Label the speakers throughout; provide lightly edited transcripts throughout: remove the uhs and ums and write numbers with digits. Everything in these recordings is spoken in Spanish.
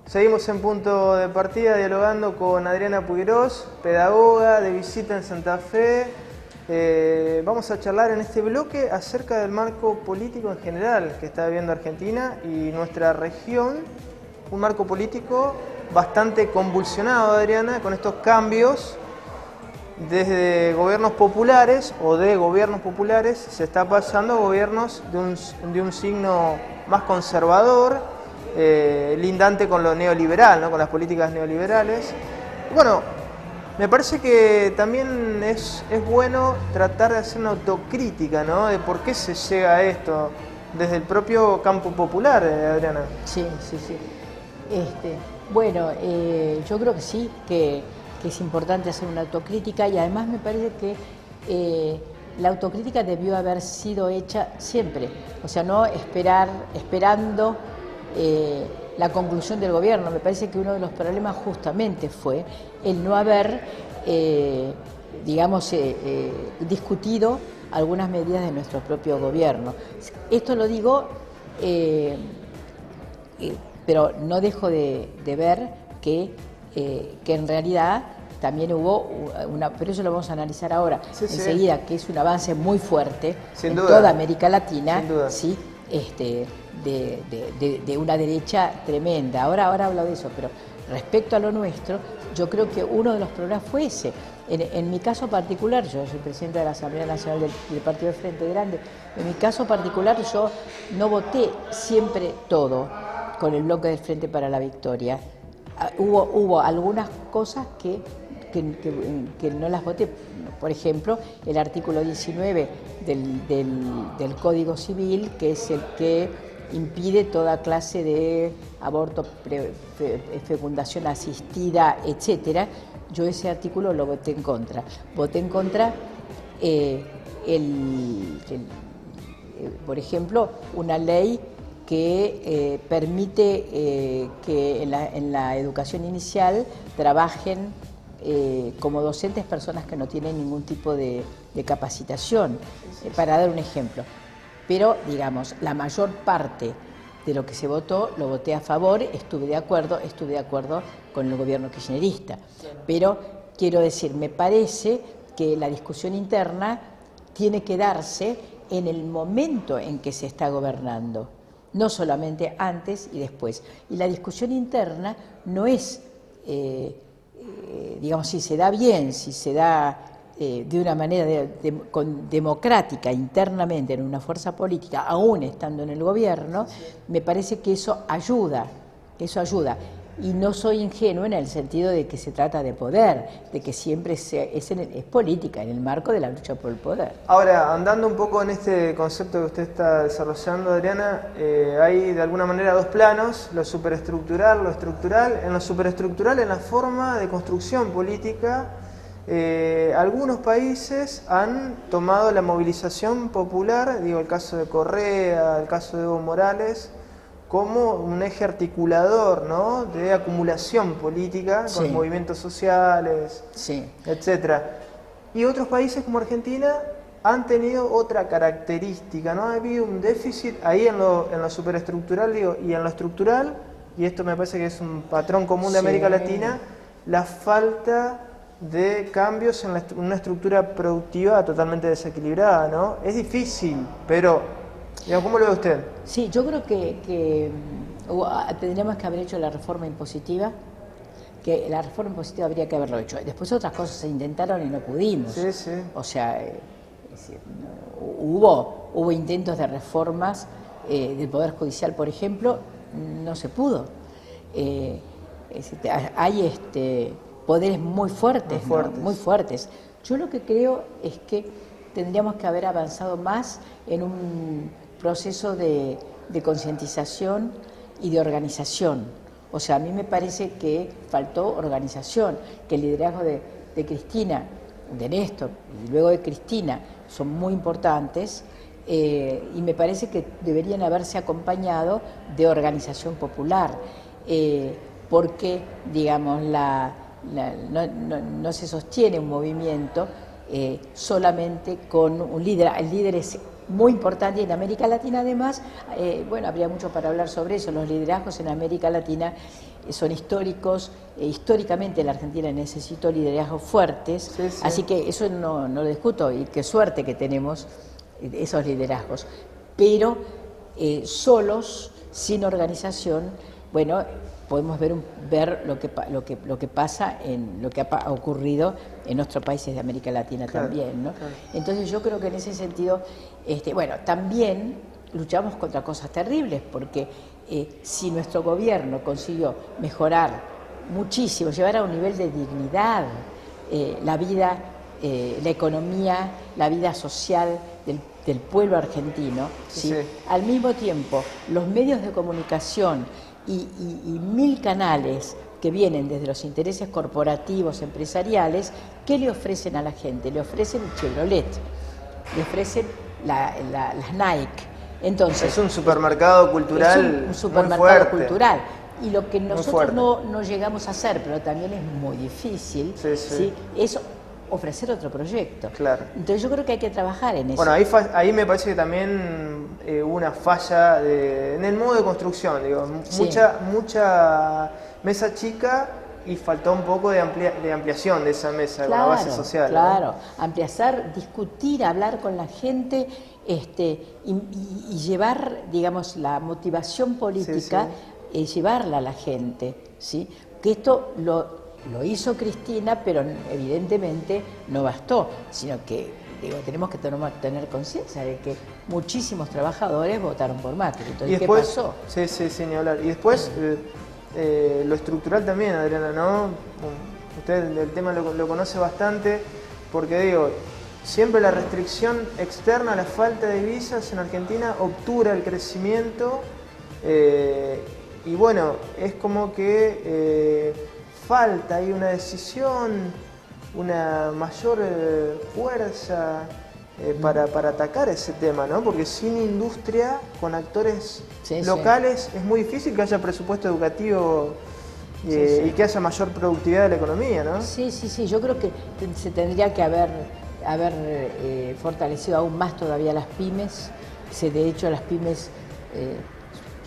Speaker 1: Seguimos en punto de partida dialogando con Adriana Puigros, pedagoga de visita en Santa Fe. Vamos a charlar en este bloque acerca del marco político en general que está viviendo Argentina y nuestra región. Un marco político bastante convulsionado, Adriana, con estos cambios. Desde gobiernos populares o de gobiernos populares se está pasando a gobiernos de un signo más conservador, lindante con lo neoliberal, ¿no? Con las políticas neoliberales. Bueno, me parece que también es bueno tratar de hacer una autocrítica, ¿no? De por qué se llega a esto desde el propio campo popular, Adriana.
Speaker 2: Sí. Bueno, yo creo que sí, que es importante hacer una autocrítica, y además me parece que la autocrítica debió haber sido hecha siempre, o sea, no esperando la conclusión del gobierno. Me parece que uno de los problemas justamente fue el no haber, discutido algunas medidas de nuestro propio gobierno. Esto lo digo, pero no dejo de ver que en realidad también hubo pero eso lo vamos a analizar ahora, enseguida, que es un avance muy fuerte en toda América Latina, ¿sí? De una derecha tremenda. Ahora hablo de eso, pero respecto a lo nuestro, yo creo que uno de los problemas fue ese. En mi caso particular, yo soy presidenta de la Asamblea Nacional del Partido del Frente Grande, en mi caso particular yo no voté siempre todo con el bloque del Frente para la Victoria. Hubo algunas cosas que no las voté. Por ejemplo, el artículo 19 del Código Civil, que es el que impide toda clase de aborto, fecundación asistida, etcétera. Yo ese artículo lo voté en contra. Voté en contra, por ejemplo, una ley que permite que en la educación inicial trabajen como docentes personas que no tienen ningún tipo de capacitación, para dar un ejemplo. Pero, digamos, la mayor parte de lo que se votó, lo voté a favor, estuve de acuerdo con el gobierno kirchnerista. Pero, quiero decir, me parece que la discusión interna tiene que darse en el momento en que se está gobernando, no solamente antes y después. Y la discusión interna no es, digamos, si se da bien, si se da de una manera democrática internamente en una fuerza política, aún estando en el gobierno, me parece que eso ayuda. Y no soy ingenuo en el sentido de que se trata de poder, de que siempre es política, en el marco de la lucha por el poder.
Speaker 1: Ahora, andando un poco en este concepto que usted está desarrollando, Adriana, hay de alguna manera dos planos, lo superestructural, lo estructural. En lo superestructural, en la forma de construcción política, algunos países han tomado la movilización popular, digo el caso de Correa, el caso de Evo Morales, como un eje articulador, ¿no?, de acumulación política, con movimientos sociales, etc. Y otros países como Argentina han tenido otra característica, ¿no? Ha habido un déficit ahí en lo superestructural, digo, y en lo estructural, y esto me parece que es un patrón común de América Latina, la falta de cambios en una estructura productiva totalmente desequilibrada, ¿no? Es difícil, pero ¿cómo lo ve usted?
Speaker 2: Sí, yo creo que tendríamos que haber hecho la reforma impositiva, que la reforma impositiva habría que haberlo hecho. Después otras cosas se intentaron y no pudimos. O sea, hubo intentos de reformas del Poder Judicial, por ejemplo, no se pudo. Hay poderes muy fuertes, ¿no? Muy fuertes. Yo lo que creo es que tendríamos que haber avanzado más en un proceso de concientización y de organización. O sea, a mí me parece que faltó organización, que el liderazgo de Cristina, de Néstor y luego de Cristina son muy importantes, y me parece que deberían haberse acompañado de organización popular, porque, digamos, no se sostiene un movimiento solamente con un líder. El líder es muy importante. Y en América Latina además, bueno, habría mucho para hablar sobre eso. Los liderazgos en América Latina son históricos. Históricamente la Argentina necesitó liderazgos fuertes, sí. Así que eso no lo discuto, y qué suerte que tenemos esos liderazgos. Pero solos, sin organización, bueno, podemos ver lo que pasa, en lo que ha ocurrido en otros países de América Latina, claro, también, ¿no? Claro. Entonces yo creo que en ese sentido, bueno, también luchamos contra cosas terribles, porque si nuestro gobierno consiguió mejorar muchísimo, llevar a un nivel de dignidad la vida, la economía, la vida social del pueblo argentino, ¿sí? Sí. Al mismo tiempo, los medios de comunicación y 1000 canales que vienen desde los intereses corporativos, empresariales, ¿qué le ofrecen a la gente? Le ofrecen el Chevrolet, le ofrecen las Nike. Entonces,
Speaker 1: es un supermercado cultural.
Speaker 2: Es un supermercado cultural. Y lo que nosotros no llegamos a hacer, pero también es muy difícil, sí, sí. ¿Sí? Es ofrecer otro proyecto. Claro. Entonces yo creo que hay que trabajar en eso.
Speaker 1: Bueno, ahí me parece que también hubo una falla en el modo de construcción, digo, sí. mucha mesa chica y faltó un poco de ampliación de esa mesa, claro, con la base social.
Speaker 2: Claro, ¿no? Ampliar, discutir, hablar con la gente, y llevar, digamos, la motivación política, sí, sí. Llevarla a la gente, ¿sí? Que esto lo hizo Cristina, pero evidentemente no bastó, sino que tenemos que tener conciencia de que muchísimos trabajadores votaron por Macri. Entonces,
Speaker 1: ¿y después,
Speaker 2: qué pasó?
Speaker 1: Sí, ni hablar. Y después, lo estructural también, Adriana, ¿no? Usted el tema lo conoce bastante, porque digo, siempre la restricción externa, la falta de visas en Argentina obtura el crecimiento, y bueno, es como que falta ahí una decisión, una mayor fuerza para atacar ese tema, ¿no? Porque sin industria, con actores locales, sí. Es muy difícil que haya presupuesto educativo y que haya mayor productividad de la economía, ¿no?
Speaker 2: Sí, yo creo que se tendría que haber fortalecido aún más todavía las pymes. De hecho, las pymes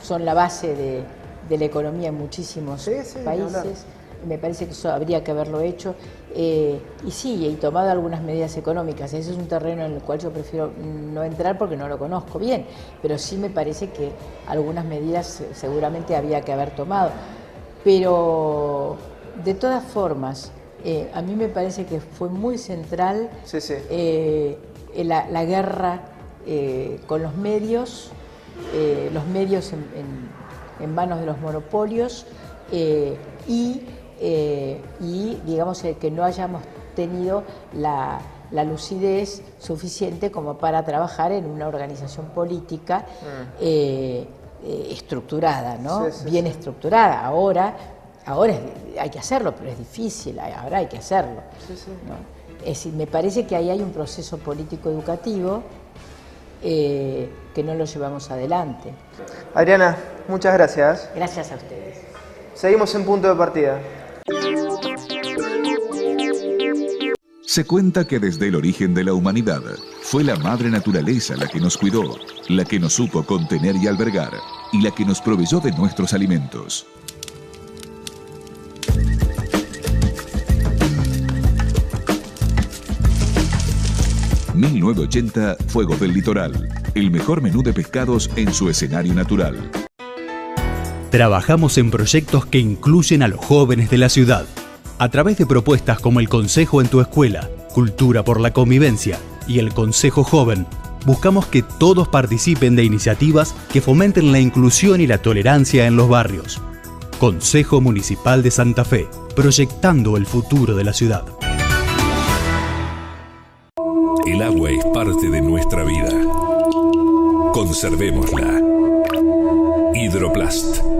Speaker 2: son la base de la economía en muchísimos países. Me parece que eso habría que haberlo hecho, y tomado algunas medidas económicas. Ese es un terreno en el cual yo prefiero no entrar porque no lo conozco bien, pero sí me parece que algunas medidas seguramente había que haber tomado. Pero de todas formas, a mí me parece que fue muy central la guerra con los medios en manos de los monopolios, y digamos que no hayamos tenido la lucidez suficiente como para trabajar en una organización política estructurada, ¿no? Bien estructurada. Ahora hay que hacerlo, pero es difícil, ahora hay que hacerlo. ¿No? Es decir, me parece que ahí hay un proceso político educativo que no lo llevamos adelante.
Speaker 1: Adriana, muchas gracias.
Speaker 2: Gracias a ustedes.
Speaker 1: Seguimos en Punto de Partida.
Speaker 3: Se cuenta que desde el origen de la humanidad fue la madre naturaleza la que nos cuidó, la que nos supo contener y albergar, y la que nos proveyó de nuestros alimentos. ...1980 Fuego del Litoral, el mejor menú de pescados en su escenario natural.
Speaker 4: Trabajamos en proyectos que incluyen a los jóvenes de la ciudad. A través de propuestas como el Consejo en tu Escuela, Cultura por la Convivencia y el Consejo Joven, buscamos que todos participen de iniciativas que fomenten la inclusión y la tolerancia en los barrios. Consejo Municipal de Santa Fe, proyectando el futuro de la ciudad.
Speaker 3: El agua es parte de nuestra vida. Conservémosla. Hidroplast.